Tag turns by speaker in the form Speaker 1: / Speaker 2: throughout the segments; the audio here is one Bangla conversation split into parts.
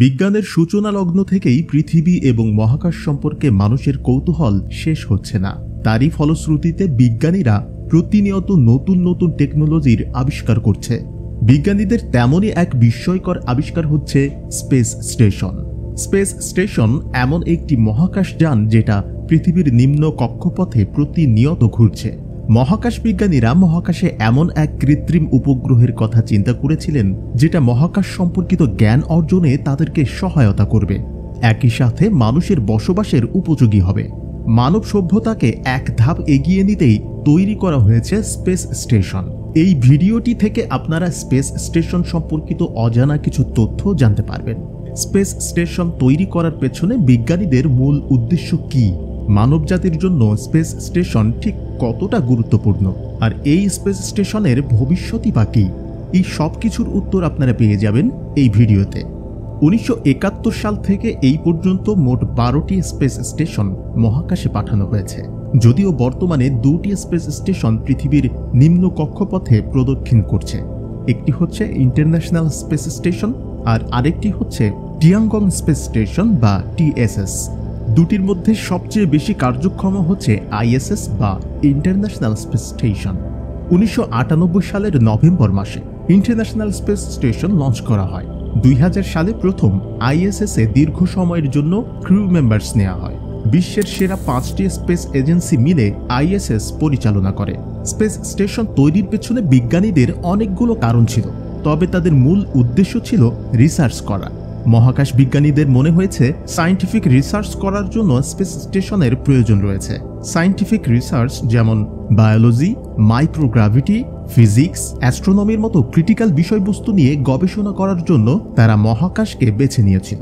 Speaker 1: বিজ্ঞানের সূচনা লগ্ন থেকেই পৃথিবী এবং মহাকাশ সম্পর্কে মানুষের কৌতূহল শেষ হচ্ছে না। তারই ফলশ্রুতিতে বিজ্ঞানীরা প্রতিনিয়ত নতুন নতুন টেকনোলজির আবিষ্কার করছে। বিজ্ঞানীদের তেমনই এক বিস্ময়কর আবিষ্কার হচ্ছে স্পেস স্টেশন। স্পেস স্টেশন এমন একটি মহাকাশ যান যেটা পৃথিবীর নিম্ন কক্ষপথে প্রতিনিয়ত ঘুরছে। মহাকাশ বিজ্ঞানীরা মহাকাশে এমন এক কৃত্রিম উপগ্রহের কথা চিন্তা করেছিলেন যেটা মহাকাশ সম্পর্কিত জ্ঞান অর্জনে তাদেরকে সহায়তা করবে, একই সাথে মানুষের বসবাসের উপযোগী হবে। মানব সভ্যতাকে এক ধাপ এগিয়ে নিতেই তৈরি করা হয়েছে স্পেস স্টেশন। এই ভিডিওটি থেকে আপনারা স্পেস স্টেশন সম্পর্কিত অজানা কিছু তথ্য জানতে পারবেন। স্পেস স্টেশন তৈরি করার পেছনে বিজ্ঞানীদের মূল উদ্দেশ্য কি, মানবজাতির জন্য স্পেস স্টেশন ঠিক কতটা গুরুত্বপূর্ণ, আর এই স্পেস স্টেশনের ভবিষ্যৎই বা কি, এই সব কিছুর উত্তর আপনারা পেয়ে যাবেন এই ভিডিওতে। 1971 সাল থেকে এই পর্যন্ত মোট 12টি স্পেস স্টেশন মহাকাশে পাঠানো হয়েছে, যদিও বর্তমানে 2টি স্পেস স্টেশন পৃথিবীর নিম্ন কক্ষপথে প্রদক্ষিণ করছে। একটি হচ্ছে ইন্টারন্যাশনাল স্পেস স্টেশন আর আরেকটি হচ্ছে টিয়ানগং স্পেস স্টেশন বা টিএসএস। দুটির মধ্যে সবচেয়ে বেশি কার্যক্ষম হচ্ছে আইএসএস বা ইন্টারন্যাশনাল স্পেস স্টেশন। 1998 সালের নভেম্বর মাসে ইন্টারন্যাশনাল স্পেস স্টেশন লঞ্চ করা হয়। 2000 সালে প্রথম আইএসএস-এ দীর্ঘ সময়ের জন্য ক্রু মেম্বার্স নেওয়া হয়। বিশ্বের সেরা 5টি স্পেস এজেন্সি মিলে আইএসএস পরিচালনা করে। স্পেস স্টেশন তৈরির পেছনে বিজ্ঞানীদের অনেকগুলো কারণ ছিল, তবে তাদের মূল উদ্দেশ্য ছিল রিসার্চ করা। মহাকাশ বিজ্ঞানীদের মনে হয়েছে সায়েন্টিফিক রিসার্চ করার জন্য স্পেস স্টেশনের প্রয়োজন রয়েছে। সায়েন্টিফিক রিসার্চ যেমন বায়োলজি, মাইক্রোগ্রাভিটি, ফিজিক্স, অ্যাস্ট্রোনমির মতো ক্রিটিক্যাল বিষয়বস্তু নিয়ে গবেষণা করার জন্য তারা মহাকাশকে বেছে নিয়েছিল।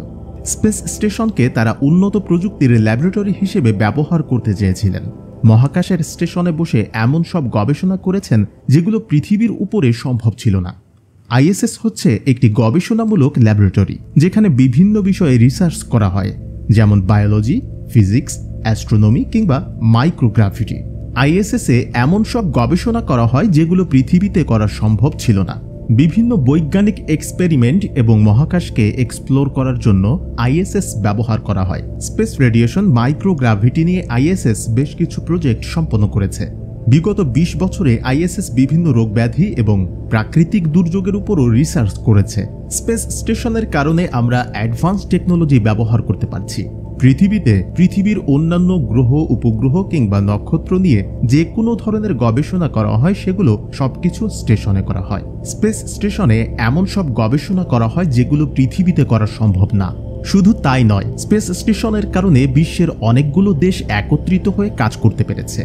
Speaker 1: স্পেস স্টেশনকে তারা উন্নত প্রযুক্তির ল্যাবরেটরি হিসেবে ব্যবহার করতে চেয়েছিলেন। মহাকাশের স্টেশনে বসে এমন সব গবেষণা করেছেন যেগুলো পৃথিবীর উপরে সম্ভব ছিল না। আইএসএস হচ্ছে একটি গবেষণামূলক ল্যাবরেটরি যেখানে বিভিন্ন বিষয়ে রিসার্চ করা হয়, যেমন বায়োলজি, ফিজিক্স, অ্যাস্ট্রোনমি কিংবা মাইক্রোগ্রাভিটি। আইএসএস-এ এমন সব গবেষণা করা হয় যেগুলো পৃথিবীতে করা সম্ভব ছিল না। বিভিন্ন বৈজ্ঞানিক এক্সপেরিমেন্ট এবং মহাকাশকে এক্সপ্লোর করার জন্য আইএসএস ব্যবহার করা হয়। স্পেস রেডিয়েশন, মাইক্রোগ্রাভিটি নিয়ে আইএসএস বেশ কিছু প্রজেক্ট সম্পন্ন করেছে। বিগত 20 বছরে আইএসএস বিভিন্ন রোগব্যাধি এবং প্রাকৃতিক দুর্যোগের উপরও রিসার্চ করেছে। স্পেস স্টেশনের কারণে আমরা অ্যাডভান্স টেকনোলজি ব্যবহার করতে পারছি। পৃথিবীর অন্যান্য গ্রহ, উপগ্রহ কিংবা নক্ষত্র নিয়ে যে কোনো ধরনের গবেষণা করা হয় সেগুলো সবকিছু স্টেশনে করা হয়। স্পেস স্টেশনে এমন সব গবেষণা করা হয় যেগুলো পৃথিবীতে করা সম্ভব না। শুধু তাই নয়, স্পেস স্টেশনের কারণে বিশ্বের অনেকগুলো দেশ একত্রিত হয়ে কাজ করতে পেরেছে।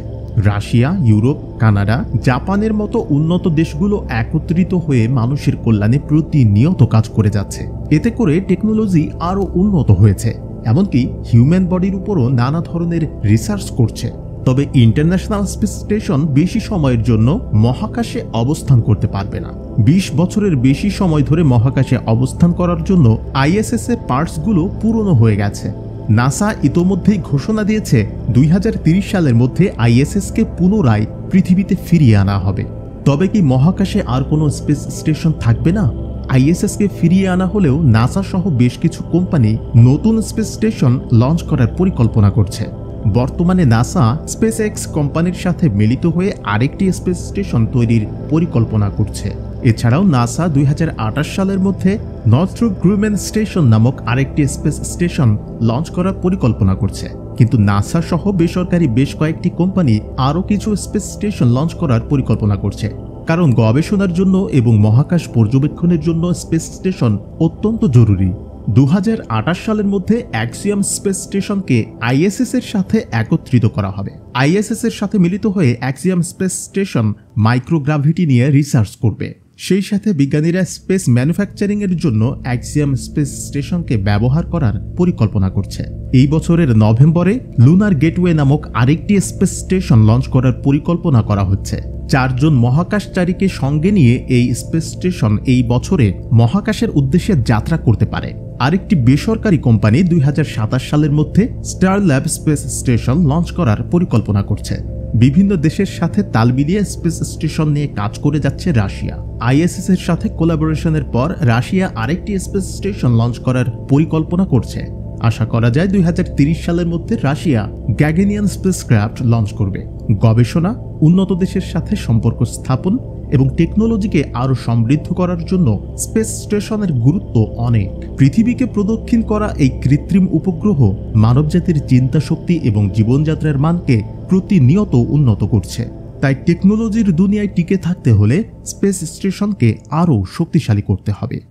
Speaker 1: রাশিয়া, ইউরোপ, কানাডা, জাপানের মতো উন্নত দেশগুলো একত্রিত হয়ে মানুষের কল্যাণে প্রতিনিয়ত কাজ করে যাচ্ছে। এতে করে টেকনোলজি আরও উন্নত হয়েছে, এমনকি হিউম্যান বডির উপরও নানা ধরনের রিসার্চ করছে। তবে ইন্টারন্যাশনাল স্পেস স্টেশন বেশি সময়ের জন্য মহাকাশে অবস্থান করতে পারবে না। 20 বছরের বেশি সময় ধরে মহাকাশে অবস্থান করার জন্য আইএসএস-এর পার্টসগুলো পুরনো হয়ে গেছে। নাসা ইতোমধ্যেই ঘোষণা দিয়েছে 2030 সালের মধ্যে আইএসএস-কে পুনরায় পৃথিবীতে ফিরিয়ে আনা হবে। তবে কি মহাকাশে আর কোনো স্পেস স্টেশন থাকবে না? আইএসএস-কে ফিরিয়ে আনা হলেও নাসা সহ বেশ কিছু কোম্পানি নতুন স্পেস স্টেশন লঞ্চ করার পরিকল্পনা করছে। বর্তমানে নাসা স্পেস এক্স কোম্পানির সাথে মিলিত হয়ে আরেকটি স্পেস স্টেশন তৈরির পরিকল্পনা করছে। এছাড়াও নাসা 2028 সালের মধ্যে নর্থ্রপ গ্রুম্যান স্টেশন নামক আরেকটি স্পেস স্টেশন লঞ্চ করার পরিকল্পনা করছে। কিন্তু নাসা সহ বেসরকারি বেশ কয়েকটি কোম্পানি আরও কিছু স্পেস স্টেশন লঞ্চ করার পরিকল্পনা করছে, কারণ গবেষণার জন্য এবং মহাকাশ পর্যবেক্ষণের জন্য স্পেস স্টেশন অত্যন্ত জরুরি। 2028 সালের মধ্যে অ্যাক্সিয়াম স্পেস স্টেশনকে আইএসএস-এর সাথে একত্রিত করা হবে। আইএসএস-এর সাথে মিলিত হয়ে অ্যাক্সিয়াম স্পেস স্টেশন মাইক্রোগ্রাভিটি নিয়ে রিসার্চ করবে। সেই সাথে বিজ্ঞানীরা স্পেস ম্যানুফ্যাকচারিংয়ের জন্য অ্যাক্সিয়াম স্পেস স্টেশনকে ব্যবহার করার পরিকল্পনা করছে। এই বছরের নভেম্বরে লুনার গেটওয়ে নামক আরেকটি স্পেস স্টেশন লঞ্চ করার পরিকল্পনা করা হচ্ছে। 4 জন মহাকাশচারীকে সঙ্গে নিয়ে এই স্পেস স্টেশন এই বছরে মহাকাশের উদ্দেশ্যে যাত্রা করতে পারে। আরেকটি বেসরকারি কোম্পানি 2027 সালের মধ্যে স্টারল্যাব স্পেস স্টেশন লঞ্চ করার পরিকল্পনা করছে। বিভিন্ন দেশের সাথে তাল মিলিয়ে স্পেস স্টেশন নিয়ে কাজ করে যাচ্ছে রাশিয়া। আইএসএস এর সাথে কোলাবোরেশনের পর রাশিয়া আরেকটি স্পেস স্টেশন লঞ্চ করার পরিকল্পনা করছে। আশা করা যায় 2030 সালের মধ্যে রাশিয়া গ্যাগেনিয়ান স্পেসক্রাফট লঞ্চ করবে। গবেষণা, উন্নত দেশের সাথে সম্পর্ক স্থাপন এবং টেকনোলজিকে আরও সমৃদ্ধ করার জন্য স্পেস স্টেশনের গুরুত্ব অনেক। পৃথিবীকে প্রদক্ষিণ করা এই কৃত্রিম উপগ্রহ মানবজাতির চিন্তাশক্তি এবং জীবনযাত্রার মানকে প্রতিনিয়ত উন্নত করছে। তাই টেকনোলজির দুনিয়ায় টিকে থাকতে হলে স্পেস স্টেশনকে আরও শক্তিশালী করতে হবে।